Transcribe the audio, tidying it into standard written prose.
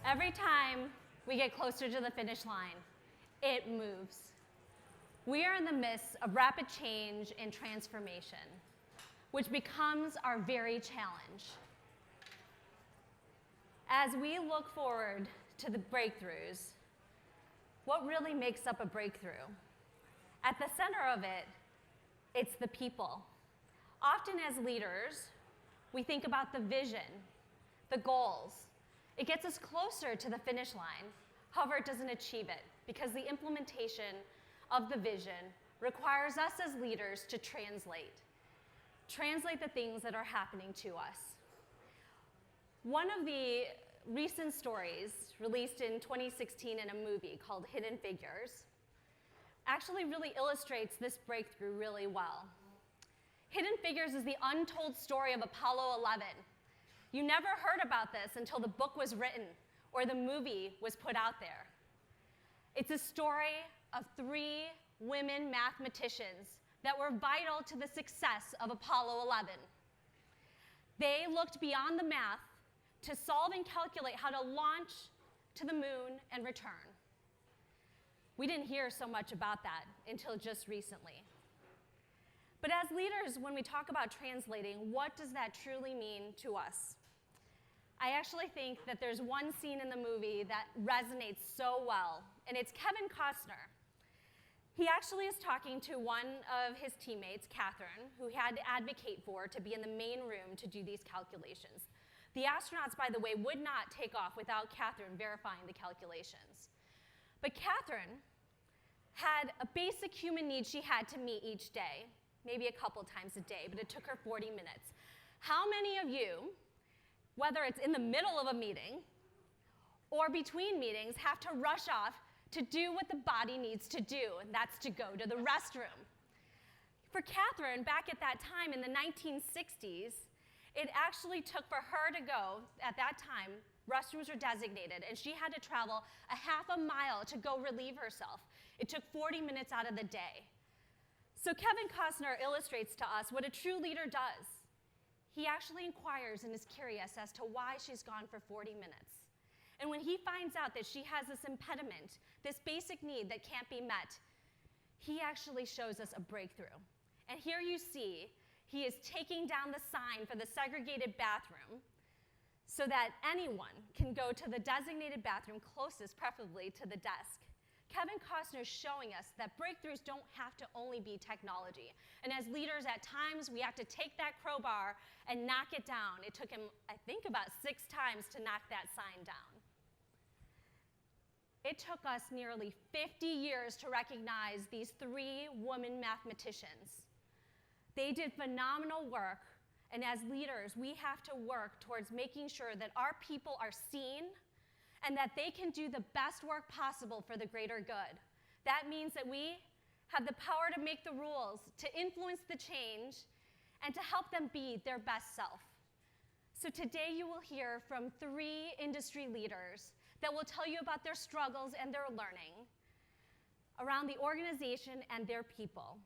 Every time we get closer to the finish line, it moves. We are in the midst of rapid change and transformation, which becomes our very challenge. As we look forward to the breakthroughs, what really makes up a breakthrough? At the center of it, it's the people. Often as leaders, we think about the vision, the goals. It gets us closer to the finish line. However, it doesn't achieve it because the implementation of the vision requires us as leaders to translate the things that are happening to us. One of the recent stories released in 2016 in a movie called Hidden Figures actually really illustrates this breakthrough really well. Hidden Figures is the untold story of Apollo 11. You never heard about this until the book was written or the movie was put out there. It's a story of 3 women mathematicians that were vital to the success of Apollo 11. They looked beyond the math to solve and calculate how to launch to the moon and return. We didn't hear so much about that until just recently. But as leaders, when we talk about translating, what does that truly mean to us? I actually think that there's one scene in the movie that resonates so well, and it's Kevin Costner. He actually is talking to one of his teammates, Catherine, who he had to advocate for to be in the main room to do these calculations. The astronauts, by the way, would not take off without Catherine verifying the calculations. But Catherine had a basic human need she had to meet each day, maybe a couple times a day, but it took her 40 minutes. How many of you, whether it's in the middle of a meeting or between meetings, have to rush off to do what the body needs to do, and that's to go to the restroom? For Catherine, back at that time in the 1960s, it actually took for her to go, at that time, restrooms were designated, and she had to travel a half a mile to go relieve herself. It took 40 minutes out of the day. So Kevin Costner illustrates to us what a true leader does. He actually inquires and is curious as to why she's gone for 40 minutes. And when he finds out that she has this impediment, this basic need that can't be met, he actually shows us a breakthrough. And here you see, he is taking down the sign for the segregated bathroom so that anyone can go to the designated bathroom closest, preferably to the desk. Kevin Costner is showing us that breakthroughs don't have to only be technology. And as leaders, at times, we have to take that crowbar and knock it down. It took him, I think, about 6 times to knock that sign down. It took us nearly 50 years to recognize these 3 women mathematicians. They did phenomenal work, and as leaders, we have to work towards making sure that our people are seen and that they can do the best work possible for the greater good. That means that we have the power to make the rules, to influence the change, and to help them be their best self. So today you will hear from 3 industry leaders that will tell you about their struggles and their learning around the organization and their people.